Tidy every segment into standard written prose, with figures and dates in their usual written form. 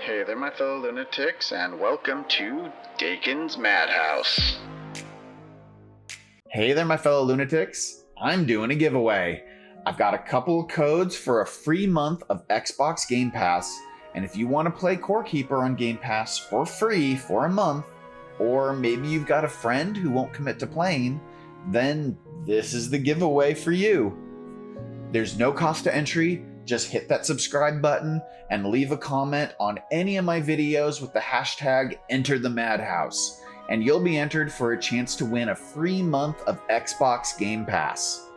Hey there, my fellow lunatics, and welcome to Dakon's Madhouse. Hey there, my fellow lunatics. I'm doing a giveaway. I've got a couple of codes for a free month of Xbox Game Pass, and if you want to play Corekeeper on Game Pass for free for a month, or maybe you've got a friend who won't commit to playing, then this is the giveaway for you. There's no cost to entry. Just hit that subscribe button and leave a comment on any of my videos with the hashtag #EnterTheMadhouse, and you'll be entered for a chance to win a free month of Xbox Game Pass.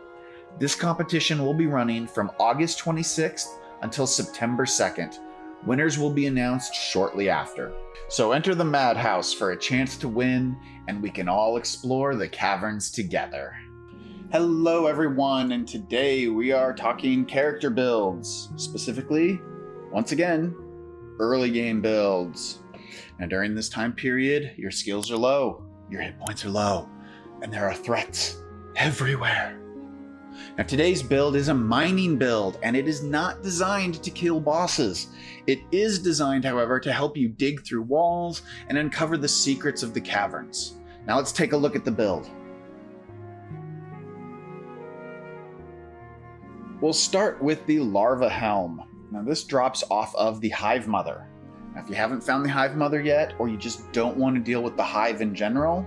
This competition will be running from August 26th until September 2nd. Winners will be announced shortly after. So enter the Madhouse for a chance to win, and we can all explore the caverns together. Hello everyone, and today we are talking character builds, specifically, once again, early game builds. Now during this time period, your skills are low, your hit points are low, and there are threats everywhere. Now today's build is a mining build, and it is not designed to kill bosses. It is designed, however, to help you dig through walls and uncover the secrets of the caverns. Now let's take a look at the build. We'll start with the Larva Helm. Now this drops off of the Hive Mother. Now if you haven't found the Hive Mother yet, or you just don't want to deal with the Hive in general,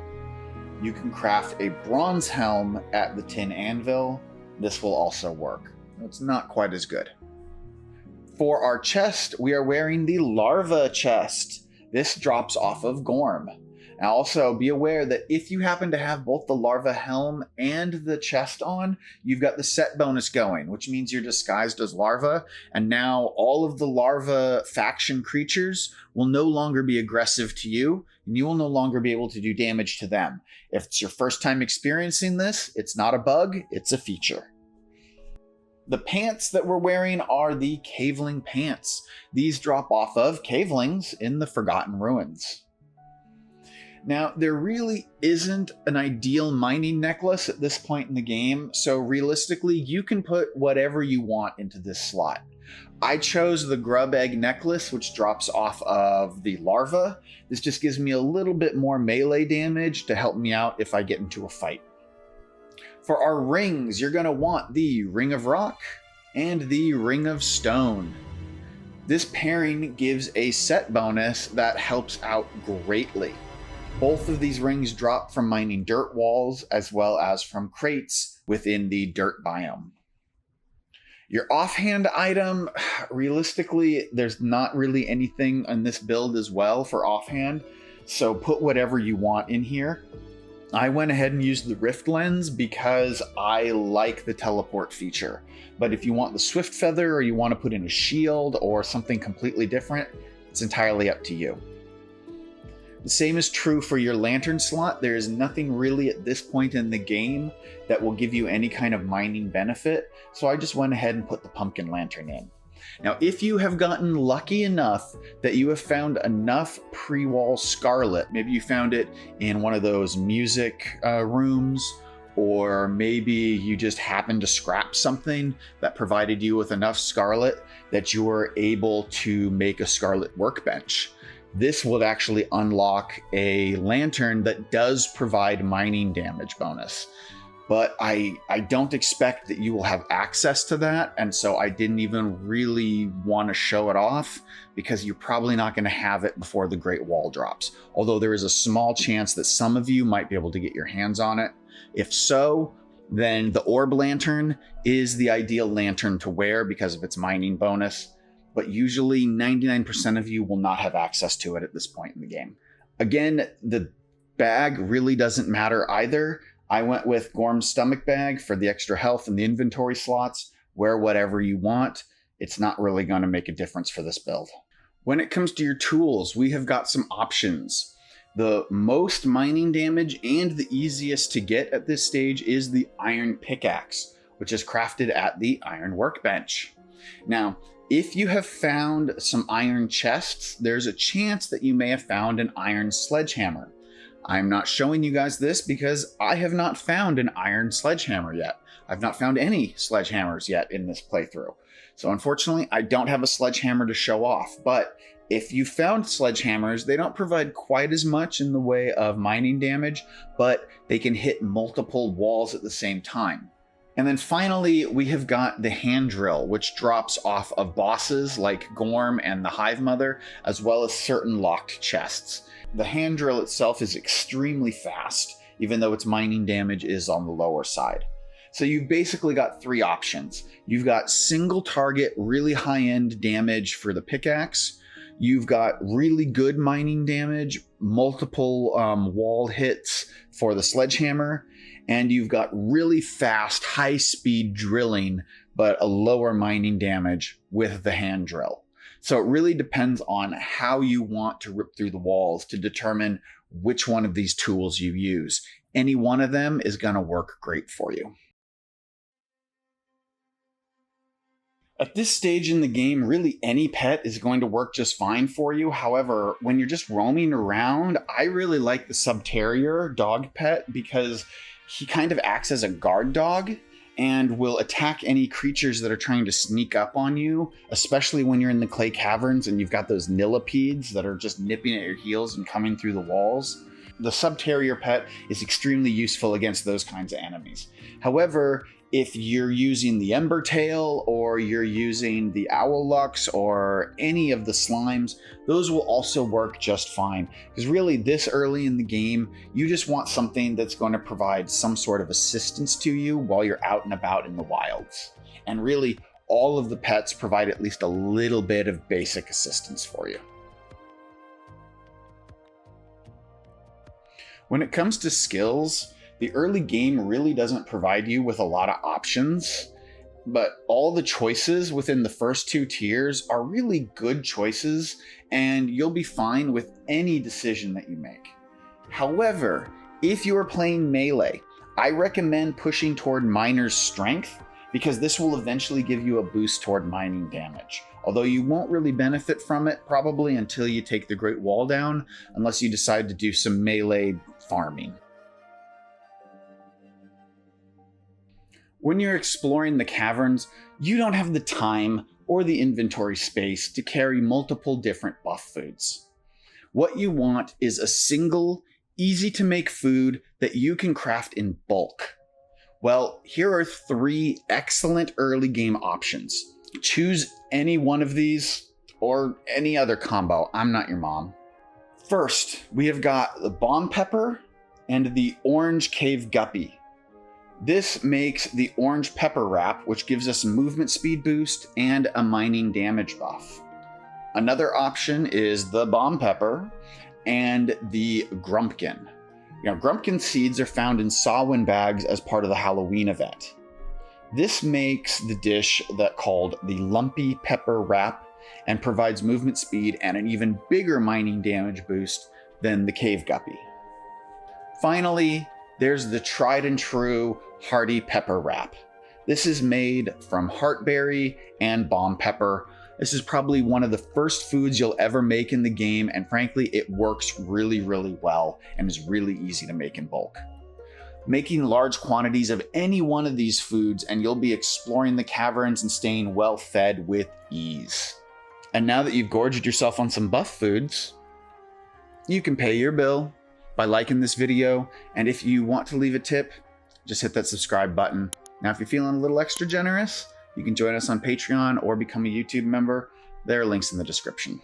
you can craft a Bronze Helm at the Tin Anvil. This will also work. It's not quite as good. For our chest, we are wearing the Larva Chest. This drops off of Gorm. Now also be aware that if you happen to have both the Larva Helm and the chest on, you've got the set bonus going, which means you're disguised as Larva, and now all of the Larva faction creatures will no longer be aggressive to you, and you will no longer be able to do damage to them. If it's your first time experiencing this, it's not a bug, it's a feature. The pants that we're wearing are the Caveling pants. These drop off of Cavelings in the Forgotten Ruins. Now, there really isn't an ideal mining necklace at this point in the game, so realistically, you can put whatever you want into this slot. I chose the Grub Egg necklace, which drops off of the Larva. This just gives me a little bit more melee damage to help me out if I get into a fight. For our rings, you're going to want the Ring of Rock and the Ring of Stone. This pairing gives a set bonus that helps out greatly. Both of these rings drop from mining dirt walls as well as from crates within the dirt biome. Your offhand item, realistically, there's not really anything on this build as well for offhand, so put whatever you want in here. I went ahead and used the Rift Lens because I like the teleport feature. But if you want the Swift Feather or you want to put in a shield or something completely different, it's entirely up to you. The same is true for your lantern slot. There is nothing really at this point in the game that will give you any kind of mining benefit, so I just went ahead and put the pumpkin lantern in. Now, if you have gotten lucky enough that you have found enough pre-wall scarlet, maybe you found it in one of those music rooms, or maybe you just happened to scrap something that provided you with enough scarlet that you were able to make a scarlet workbench. This would actually unlock a lantern that does provide mining damage bonus. But I don't expect that you will have access to that, and so I didn't even really want to show it off because you're probably not going to have it before the Great Wall drops. Although there is a small chance that some of you might be able to get your hands on it. If so, then the Orb Lantern is the ideal lantern to wear because of its mining bonus. But usually 99% of you will not have access to it at this point in the game. Again, the bag really doesn't matter either. I went with Gorm's stomach bag for the extra health and the inventory slots. Wear whatever you want. It's not really going to make a difference for this build. When it comes to your tools, we have got some options. The most mining damage and the easiest to get at this stage is the Iron Pickaxe, which is crafted at the Iron Workbench. Now, if you have found some iron chests, there's a chance that you may have found an iron sledgehammer. I'm not showing you guys this because I have not found an iron sledgehammer yet. I've not found any sledgehammers yet in this playthrough. So unfortunately, I don't have a sledgehammer to show off, but If you found sledgehammers, they don't provide quite as much in the way of mining damage, but they can hit multiple walls at the same time. And then finally, we have got the hand drill, which drops off of bosses like Gorm and the Hive Mother, as well as certain locked chests. The hand drill itself is extremely fast, even though its mining damage is on the lower side. So you've basically got three options. You've got single target, really high-end damage for the pickaxe. You've got really good mining damage, multiple wall hits for the sledgehammer, and you've got really fast, high-speed drilling, but a lower mining damage with the hand drill. So it really depends on how you want to rip through the walls to determine which one of these tools you use. Any one of them is going to work great for you. At this stage in the game, really any pet is going to work just fine for you. However, when you're just roaming around, I really like the Subterrier dog pet because he kind of acts as a guard dog and will attack any creatures that are trying to sneak up on you, especially when you're in the clay caverns and you've got those millipedes that are just nipping at your heels and coming through the walls. The Subterrier pet is extremely useful against those kinds of enemies. However, if you're using the Embertail or you're using the Owlux or any of the slimes, those will also work just fine. Because really this early in the game, you just want something that's going to provide some sort of assistance to you while you're out and about in the wilds. And really, all of the pets provide at least a little bit of basic assistance for you. When it comes to skills, the early game really doesn't provide you with a lot of options, but all the choices within the first two tiers are really good choices, and you'll be fine with any decision that you make. However, if you are playing melee, I recommend pushing toward Miner's Strength, because this will eventually give you a boost toward mining damage. Although you won't really benefit from it probably until you take the Great Wall down, unless you decide to do some melee farming. When you're exploring the caverns, you don't have the time or the inventory space to carry multiple different buff foods. What you want is a single, easy to make food that you can craft in bulk. Well, here are three excellent early game options. Choose any one of these or any other combo. I'm not your mom. First, we have got the bomb pepper and the orange cave guppy. This makes the orange pepper wrap, which gives us a movement speed boost and a mining damage buff. Another option is the bomb pepper and the grumpkin. Grumpkin seeds are found in Samhain bags as part of the Halloween event. This makes the dish called the lumpy pepper wrap and provides movement speed and an even bigger mining damage boost than the cave guppy. Finally, there's the tried and true hearty pepper wrap. This is made from heartberry and bomb pepper. This is probably one of the first foods you'll ever make in the game, and frankly, it works really, really well and is really easy to make in bulk. Making large quantities of any one of these foods and you'll be exploring the caverns and staying well fed with ease. And now that you've gorged yourself on some buff foods, you can pay your bill by liking this video, and if you want to leave a tip, just hit that subscribe button. Now, if you're feeling a little extra generous, you can join us on Patreon or become a YouTube member. There are links in the description.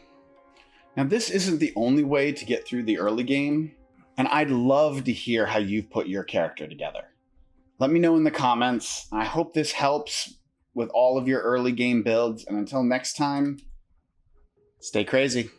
Now, this isn't the only way to get through the early game, and I'd love to hear how you've put your character together. Let me know in the comments. I hope this helps with all of your early game builds, and until next time, stay crazy.